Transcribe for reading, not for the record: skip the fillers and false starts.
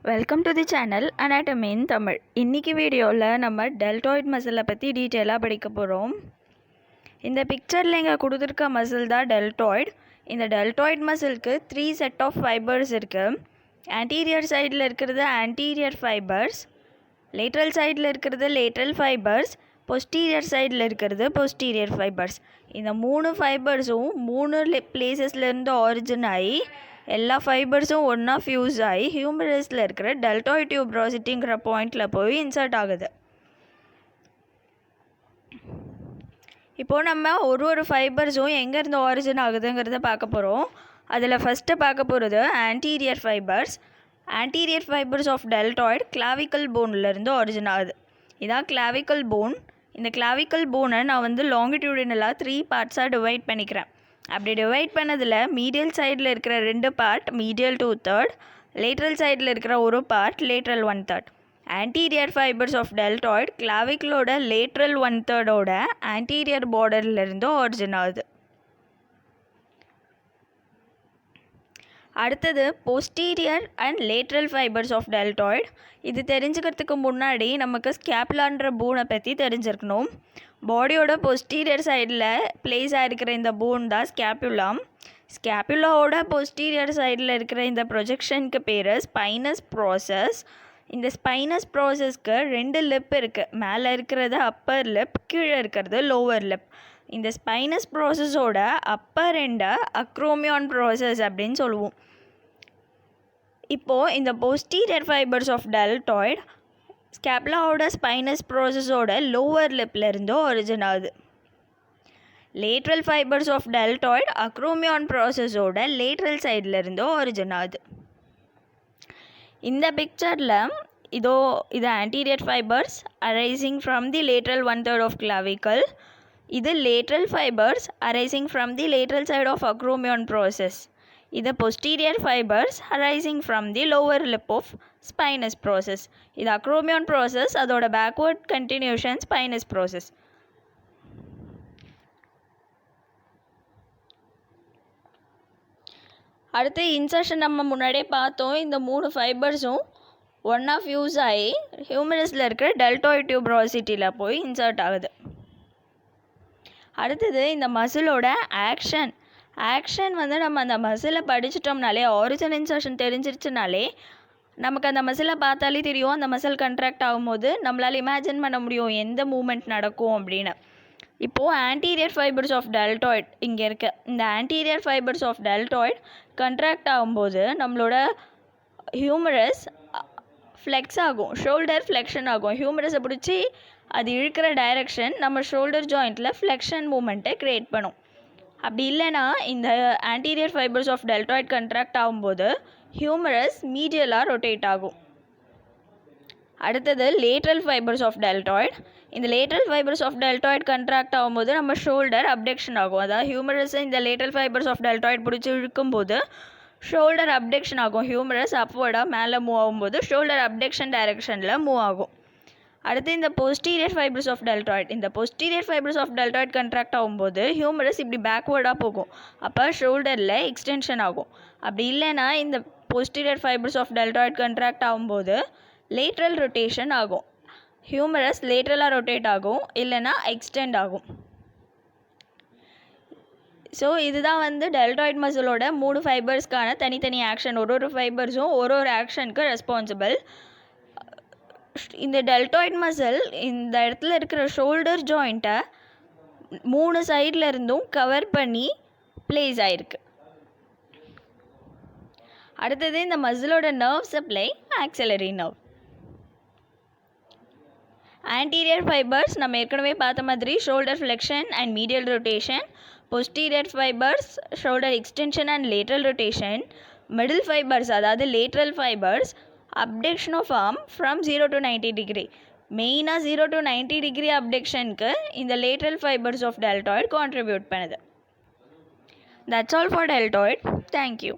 Welcome to the channel anatomy in Tamil. இன்றைக்கி வீடியோவில் நம்ம டெல்டாய்ட் மசிலை பற்றி டீட்டெயிலாக படிக்க போகிறோம். இந்த பிக்சரில் இங்கே கொடுத்துருக்க மசில் தான் டெல்டாய்ட். இந்த டெல்டாய்ட் மசிலுக்கு 3 செட் ஆஃப் ஃபைபர்ஸ் இருக்குது. ஆன்டீரியர் சைடில் இருக்கிறது ஆன்டீரியர் ஃபைபர்ஸ், லேட்ரல் சைடில் இருக்கிறது லேட்ரல் ஃபைபர்ஸ், பொஸ்டீரியர் சைடில் இருக்கிறது பொஸ்டீரியர் ஃபைபர்ஸ். இந்த 3 ஃபைபர்ஸும் 3 பிளேசஸ்லேருந்து ஆரிஜின் ஆகி எல்லா ஃபைபர்ஸும் ஒன்றா ஃபியூஸ் ஆகி ஹியூமரஸில் இருக்கிற டெல்டாய்ட் டியூப்ரோசிட்டிங்கிற பாயிண்டில் போய் இன்சர்ட் ஆகுது. இப்போது நம்ம ஒரு ஃபைபர்ஸும் எங்கேருந்து ஆரிஜின் ஆகுதுங்கிறத பார்க்க போகிறோம். அதில் ஃபஸ்ட்டு பார்க்க போகிறது anterior fibres. Anterior fibres of deltoid clavicle போன்லேருந்து ஆரிஜின் ஆகுது. இதான் கிளாவிக்கல் போன். இந்த கிளாவிக்கல் போனை நான் லாங்கிடியூடினலாக 3 பார்ட்ஸாக டிவைட் பண்ணிக்கிறேன். அப்படி டிவைட் பண்ணதில் மீடியல் சைடில் இருக்கிற 2 பார்ட் மீடியல் 2/3, லேட்ரல் சைடில் இருக்கிற ஒரு part lateral 1/3. Anterior fibres of deltoid கிளாவிக்கலோட லேட்ரல் 1/3ஓட ஆன்டீரியர் பார்டர்லேருந்து ஆரிஜின் ஆகுது. அடுத்தது posterior and lateral fibres of deltoid. இது தெரிஞ்சுக்கிறதுக்கு முன்னாடி நமக்கு ஸ்கேப்புலான்ற போனை பற்றி தெரிஞ்சிருக்கணும். பாடியோட போஸ்டீரியர் சைடில் பிளேஸ் ஆகிருக்கிற இந்த போன் தான் ஸ்கேப்புலா. ஸ்கேப்புலாவோட போஸ்டீரியர் சைடில் இருக்கிற இந்த ப்ரொஜெக்ஷனுக்கு பேர் ஸ்பைனஸ் ப்ராசஸ். இந்த ஸ்பைனஸ் ப்ராசஸ்க்கு 2 லிப் இருக்குது. மேலே இருக்கிறது அப்பர் லிப், கீழே இருக்கிறது லோவர் லிப். இந்த ஸ்பைனஸ் ப்ராசஸோட அப்பர் எண்டை அக்ரோமியான் ப்ராசஸ் அப்படின்னு சொல்லுவோம். இப்போது இந்த போஸ்டீரியர் ஃபைபர்ஸ் ஆஃப் டெல்டாய்ட் ஸ்கேப்புலாவோட ஸ்பைனஸ் ப்ராசஸோட லோவர் லிப்லேருந்து ஒரிஜின் ஆகுது. Lateral fibres of deltoid acromion ப்ராசஸோட லேட்ரல் சைட்லேருந்து ஒரிஜின் ஆகுது. இந்த பிக்சரில் இது anterior fibres arising from the lateral 1/3 of clavicle. இது lateral fibres arising from the lateral side of acromion process. இது posterior fibers arising from the lower lip of spinous process. இது acromion process, அதோட backward continuation spinous process. அடுத்து insertion நம்ம முன்னாடியே பார்த்தோம். இந்த 3 ஃபைபர்ஸும் ஒன்றா ஃபியூஸ் ஆகி ஹியூமரஸில் இருக்கிற டெல்டாய்ட் டியூப்ரோசிட்டியில் போய் இன்சர்ட் ஆகுது. அடுத்தது இந்த மசிலோட ஆக்ஷன் நம்ம அந்த மசிலை படிச்சிட்டோம்னாலே, ஆரிஜின் இன்சர்ஷன் தெரிஞ்சிருச்சுனாலே நமக்கு அந்த மசிலை பார்த்தாலே தெரியும். அந்த மசில் கண்ட்ராக்ட் ஆகும்போது நம்மளால் இமேஜின் பண்ண முடியும் எந்த மூமெண்ட் நடக்கும் அப்படின்னு. இப்போது ஆன்டீரியர் ஃபைபர்ஸ் ஆஃப் டெல்டாய்ட் இங்கே இருக்குது. இந்த anterior fibres of deltoid contract ஆகும்போது நம்மளோட ஹியூமரஸ் ஃப்ளெக்ஸ் ஆகும், ஷோல்டர் ஃப்ளெக்ஷன் ஆகும். ஹியூமரஸை பிடிச்சி அது இழுக்கிற டைரெக்ஷன் நம்ம ஷோல்டர் ஜாயிண்ட்டில் ஃப்ளெக்ஷன் மூமெண்ட்டை க்ரியேட் பண்ணும். அப்படி இல்லைன்னா இந்த anterior fibres of deltoid contract ஆகும்போது ஹியூமரஸ் மீடியலாக ரொட்டேட் ஆகும். அடுத்தது லேட்ரல் ஃபைபர்ஸ் ஆஃப் டெல்டாய்ட். இந்த lateral fibres of deltoid contract ஆகும்போது நம்ம ஷோல்டர் அப்டக்ஷன் ஆகும். அதாவது ஹியூமரஸை இந்த லேட்ரல் ஃபைபர்ஸ் ஆஃப் டெல்டாய்ட் பிடிச்சி இழுக்கும்போது ஷோல்டர் அப்டக்ஷன் ஆகும். ஹியூமரஸ் அப்வர்டாக மேலே மூவ் ஆகும்போது ஷோல்டர் அப்டக்ஷன் டைரெக்ஷனில் மூவ் ஆகும். அடுத்து இந்த posterior fibres of deltoid contract ஆகும்போது ஹியூமரஸ் இப்படி பேக்வேர்டாக போகும். அப்போ ஷோல்டரில் எக்ஸ்டென்ஷன் ஆகும். அப்படி இல்லைன்னா இந்த posterior fibres of deltoid contract ஆகும்போது லேட்ரல் ரொட்டேஷன் ஆகும். ஹியூமரஸ் லேட்ரலாக ரொட்டேட் ஆகும், இல்லைன்னா எக்ஸ்டெண்ட் ஆகும். ஸோ இதுதான் டெல்டாய்ட் மசிலோட 3 ஃபைபர்ஸ்க்கான தனித்தனி ஆக்ஷன். ஒரு ஃபைபர்ஸும் ஒரு ஆக்ஷனுக்கு ரெஸ்பான்சிபிள். இந்த டெல்டாய்ட் மசில் இந்த இடத்துல இருக்கிற ஷோல்டர் ஜாயிண்ட்டை 3 சைடில் இருந்தும் கவர் பண்ணி பிளேஸ் ஆகிருக்கு. அடுத்தது இந்த மசிலோட nerve supply axillary nerve. Anterior fibres நம்ம ஏற்கனவே பார்த்த மாதிரி shoulder flexion and medial rotation. Posterior fibres shoulder extension and lateral rotation. Middle fibres அதாவது lateral fibres abduction of arm from 0 to 90 degree. மெயினாக 0 to 90 degree abductionக்கு இந்த lateral fibers of deltoid contribute பண்ணுது. That's all for deltoid. Thank you.